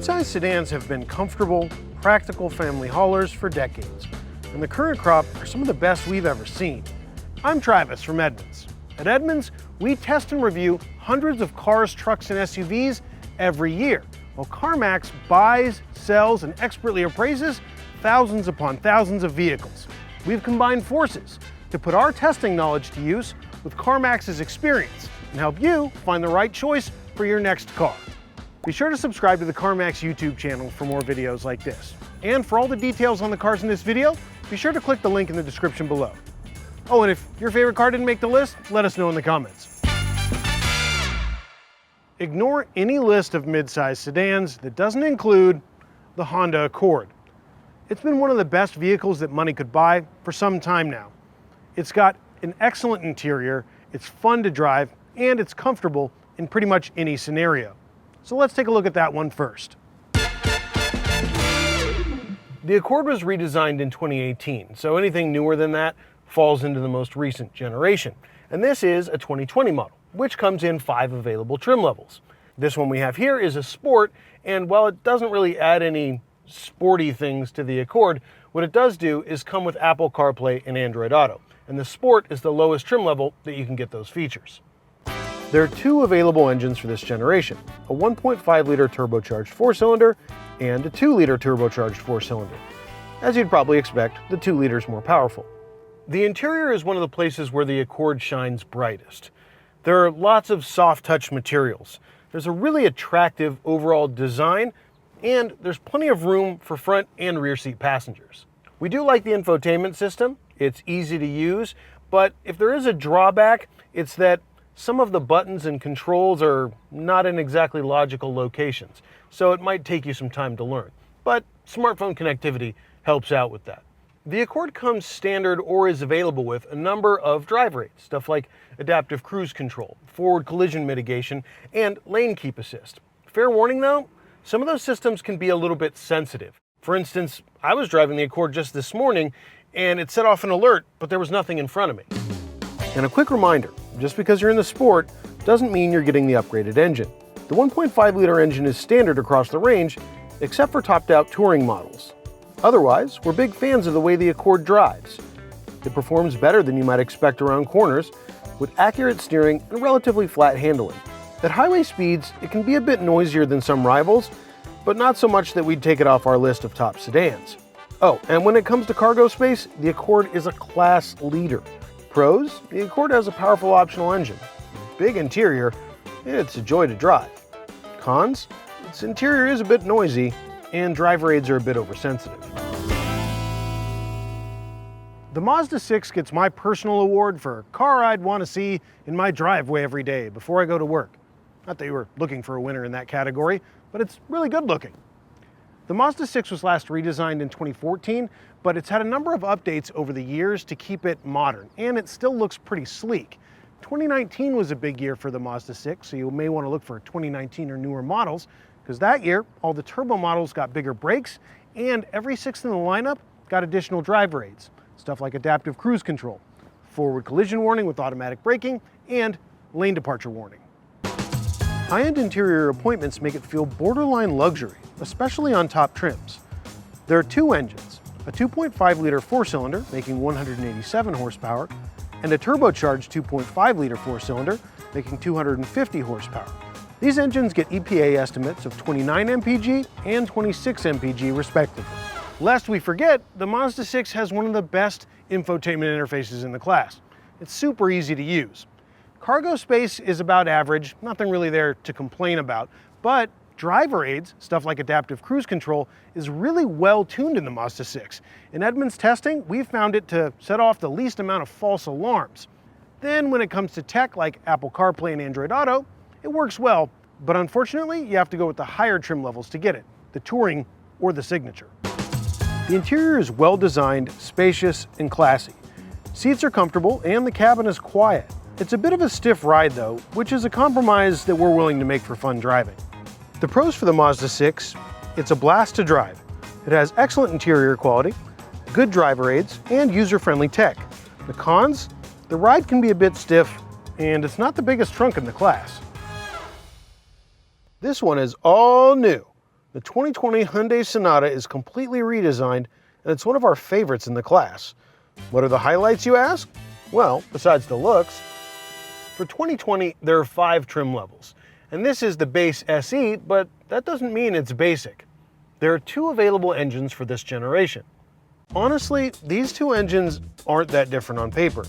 Midsize sedans have been comfortable, practical family haulers for decades, and the current crop are some of the best we've ever seen. I'm Travis from Edmunds. At Edmunds, we test and review hundreds of cars, trucks, and SUVs every year, while CarMax buys, sells, and expertly appraises thousands upon thousands of vehicles. We've combined forces to put our testing knowledge to use with CarMax's experience and help you find the right choice for your next car. Be sure to subscribe to the CarMax YouTube channel for more videos like this. And for all the details on the cars in this video, be sure to click the link in the description below. Oh, and if your favorite car didn't make the list, let us know in the comments. Ignore any list of midsize sedans that doesn't include the Honda Accord. It's been one of the best vehicles that money could buy for some time now. It's got an excellent interior, it's fun to drive, and it's comfortable in pretty much any scenario. So let's take a look at that one first. The Accord was redesigned in 2018, so anything newer than that falls into the most recent generation. And this is a 2020 model, which comes in 5 available trim levels. This one we have here is a Sport, and while it doesn't really add any sporty things to the Accord, what it does do is come with Apple CarPlay and Android Auto. And the Sport is the lowest trim level that you can get those features. There are 2 available engines for this generation, a 1.5-liter turbocharged 4-cylinder and a 2-liter turbocharged 4-cylinder. As you'd probably expect, the 2 liters more powerful. The interior is one of the places where the Accord shines brightest. There are lots of soft touch materials. There's a really attractive overall design, and there's plenty of room for front and rear seat passengers. We do like the infotainment system. It's easy to use, but if there is a drawback, it's that some of the buttons and controls are not in exactly logical locations, so it might take you some time to learn. But smartphone connectivity helps out with that. The Accord comes standard or is available with a number of drive aids, stuff like adaptive cruise control, forward collision mitigation, and lane keep assist. Fair warning though, some of those systems can be a little bit sensitive. For instance, I was driving the Accord just this morning and it set off an alert, but there was nothing in front of me. And a quick reminder, just because you're in the Sport doesn't mean you're getting the upgraded engine. The 1.5-liter engine is standard across the range, except for topped-out touring models. Otherwise, we're big fans of the way the Accord drives. It performs better than you might expect around corners, with accurate steering and relatively flat handling. At highway speeds, it can be a bit noisier than some rivals, but not so much that we'd take it off our list of top sedans. Oh, and when it comes to cargo space, the Accord is a class leader. Pros, the Accord has a powerful optional engine. Big interior, it's a joy to drive. Cons, its interior is a bit noisy, and driver aids are a bit oversensitive. The Mazda6 gets my personal award for car I'd want to see in my driveway every day before I go to work. Not that you were looking for a winner in that category, but it's really good looking. The Mazda6 was last redesigned in 2014, but it's had a number of updates over the years to keep it modern, and it still looks pretty sleek. 2019 was a big year for the Mazda6, so you may want to look for 2019 or newer models, because that year, all the turbo models got bigger brakes, and every 6th in the lineup got additional driver aids. Stuff like adaptive cruise control, forward collision warning with automatic braking, and lane departure warning. High-end interior appointments make it feel borderline luxury, especially on top trims. There are 2 engines, a 2.5-liter 4-cylinder making 187 horsepower, and a turbocharged 2.5-liter 4-cylinder making 250 horsepower. These engines get EPA estimates of 29 mpg and 26 mpg respectively. Lest we forget, the Mazda6 has one of the best infotainment interfaces in the class. It's super easy to use. Cargo space is about average, nothing really there to complain about, but driver aids, stuff like adaptive cruise control, is really well tuned in the Mazda6. In Edmunds testing, we've found it to set off the least amount of false alarms. Then when it comes to tech like Apple CarPlay and Android Auto, it works well, but unfortunately you have to go with the higher trim levels to get it, the Touring or the Signature. The interior is well designed, spacious, and classy. Seats are comfortable and the cabin is quiet. It's a bit of a stiff ride though, which is a compromise that we're willing to make for fun driving. The pros for the Mazda6, it's a blast to drive. It has excellent interior quality, good driver aids, and user-friendly tech. The cons, the ride can be a bit stiff, and it's not the biggest trunk in the class. This one is all new. The 2020 Hyundai Sonata is completely redesigned, and it's one of our favorites in the class. What are the highlights, you ask? Well, besides the looks, for 2020 there are 5 trim levels, and this is the base SE, but that doesn't mean it's basic. There are 2 available engines for this generation. Honestly, these 2 engines aren't that different on paper,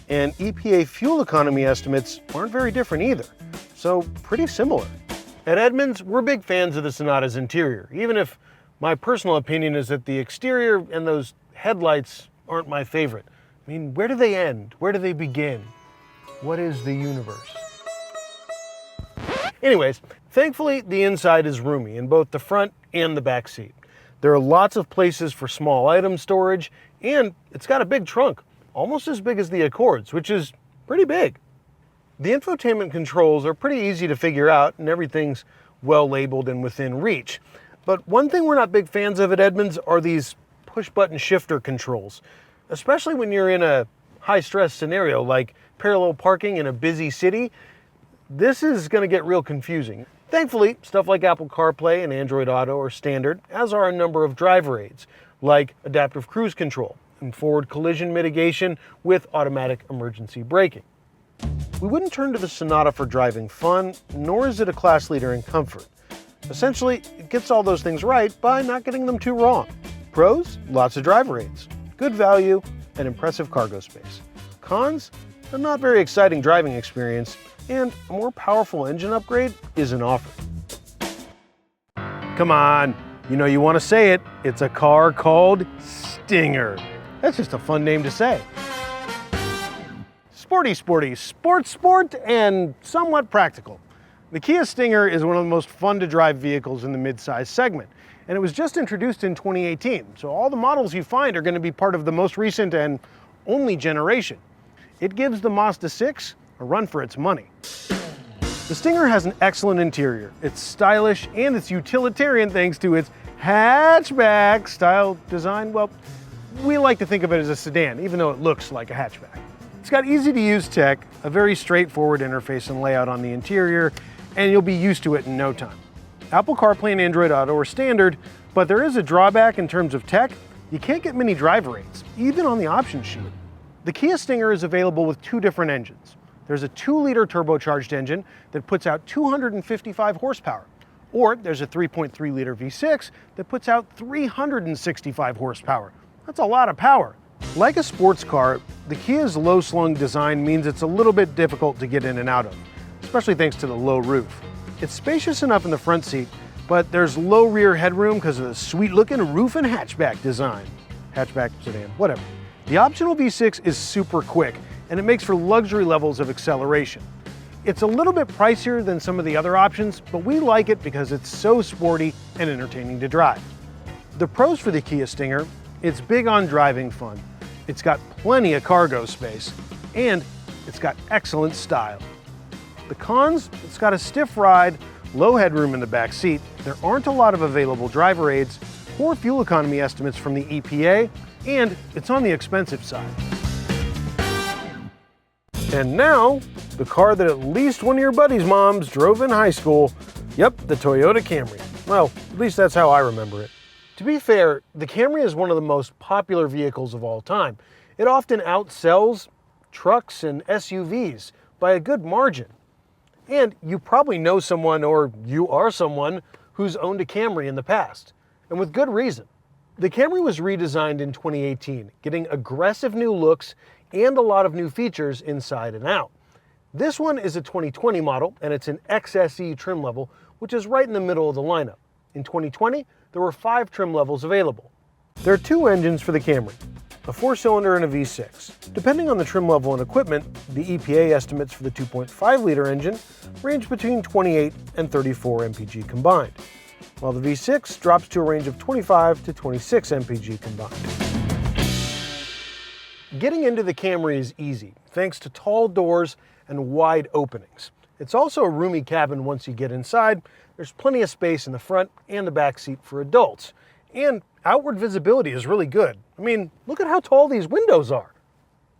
and EPA fuel economy estimates aren't very different either, so pretty similar. At Edmunds, we're big fans of the Sonata's interior, even if my personal opinion is that the exterior and those headlights aren't my favorite. I mean, where do they end? Where do they begin? What is the universe? Anyways, thankfully the inside is roomy in both the front and the back seat. There are lots of places for small item storage, and it's got a big trunk, almost as big as the Accords, which is pretty big. The infotainment controls are pretty easy to figure out, and everything's well labeled and within reach. But one thing we're not big fans of at Edmunds are these push-button shifter controls, especially when you're in a high-stress scenario like parallel parking in a busy city. This is going to get real confusing. Thankfully, stuff like Apple CarPlay and Android Auto are standard, as are a number of driver aids, like adaptive cruise control and forward collision mitigation with automatic emergency braking. We wouldn't turn to the Sonata for driving fun, nor is it a class leader in comfort. Essentially, it gets all those things right by not getting them too wrong. Pros, lots of driver aids, good value, and impressive cargo space. Cons, a not very exciting driving experience, and a more powerful engine upgrade isn't offered. Come on, you know you want to say it. It's a car called Stinger. That's just a fun name to say. Sporty, sport, and somewhat practical. The Kia Stinger is one of the most fun to drive vehicles in the midsize segment, and it was just introduced in 2018, so all the models you find are going to be part of the most recent and only generation. It gives the Mazda6 a run for its money. The Stinger has an excellent interior. It's stylish and it's utilitarian thanks to its hatchback style design. Well, we like to think of it as a sedan, even though it looks like a hatchback. It's got easy to use tech, a very straightforward interface and layout on the interior, and you'll be used to it in no time. Apple CarPlay and Android Auto are standard, but there is a drawback in terms of tech. You can't get many driver aids, even on the option sheet. The Kia Stinger is available with 2 different engines. There's a 2-liter turbocharged engine that puts out 255 horsepower, or there's a 3.3-liter V6 that puts out 365 horsepower. That's a lot of power. Like a sports car, the Kia's low-slung design means it's a little bit difficult to get in and out of, especially thanks to the low roof. It's spacious enough in the front seat, but there's low rear headroom because of the sweet-looking roof and hatchback design. Hatchback, sedan, whatever. The optional V6 is super quick, and it makes for luxury levels of acceleration. It's a little bit pricier than some of the other options, but we like it because it's so sporty and entertaining to drive. The pros for the Kia Stinger: it's big on driving fun, it's got plenty of cargo space, and it's got excellent style. The cons: it's got a stiff ride, low headroom in the back seat, there aren't a lot of available driver aids, poor fuel economy estimates from the EPA, and it's on the expensive side. And now, the car that at least one of your buddy's moms drove in high school. Yep, the Toyota Camry. Well, at least that's how I remember it. To be fair, the Camry is one of the most popular vehicles of all time. It often outsells trucks and SUVs by a good margin. And you probably know someone, or you are someone, who's owned a Camry in the past, and with good reason. The Camry was redesigned in 2018, getting aggressive new looks and a lot of new features inside and out. This one is a 2020 model, and it's an XSE trim level, which is right in the middle of the lineup. In 2020, there were 5 trim levels available. There are 2 engines for the Camry, a 4-cylinder and a V6. Depending on the trim level and equipment, the EPA estimates for the 2.5-liter engine range between 28 and 34 mpg combined, while the V6 drops to a range of 25 to 26 mpg combined. Getting into the Camry is easy, thanks to tall doors and wide openings. It's also a roomy cabin once you get inside. There's plenty of space in the front and the back seat for adults. And outward visibility is really good. I mean, look at how tall these windows are.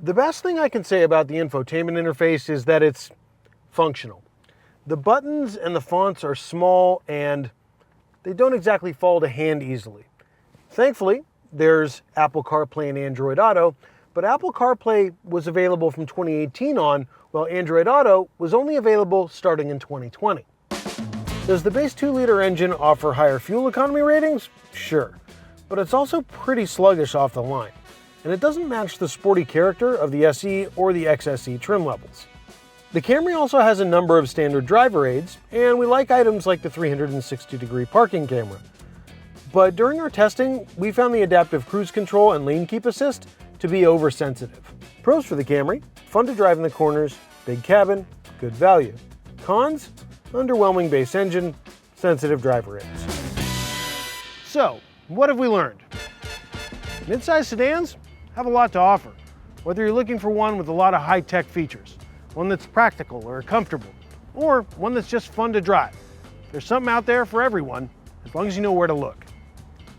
The best thing I can say about the infotainment interface is that it's functional. The buttons and the fonts are small and they don't exactly fall to hand easily. Thankfully, there's Apple CarPlay and Android Auto, but Apple CarPlay was available from 2018 on, while Android Auto was only available starting in 2020. Does the base 2-liter engine offer higher fuel economy ratings? Sure, but it's also pretty sluggish off the line, and it doesn't match the sporty character of the SE or the XSE trim levels. The Camry also has a number of standard driver aids, and we like items like the 360-degree parking camera. But during our testing, we found the adaptive cruise control and lane keep assist to be oversensitive. Pros for the Camry: fun to drive in the corners, big cabin, good value. Cons: underwhelming base engine, sensitive driver aids. So, what have we learned? Midsize sedans have a lot to offer, whether you're looking for one with a lot of high-tech features, one that's practical or comfortable, or one that's just fun to drive. There's something out there for everyone, as long as you know where to look.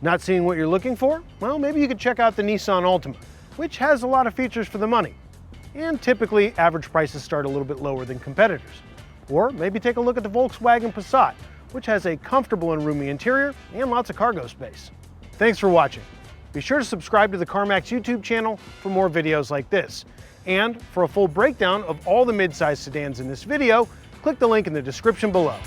Not seeing what you're looking for? Well, maybe you could check out the Nissan Altima, which has a lot of features for the money. And typically, average prices start a little bit lower than competitors. Or maybe take a look at the Volkswagen Passat, which has a comfortable and roomy interior and lots of cargo space. Thanks for watching. Be sure to subscribe to the CarMax YouTube channel for more videos like this. And for a full breakdown of all the midsize sedans in this video, click the link in the description below.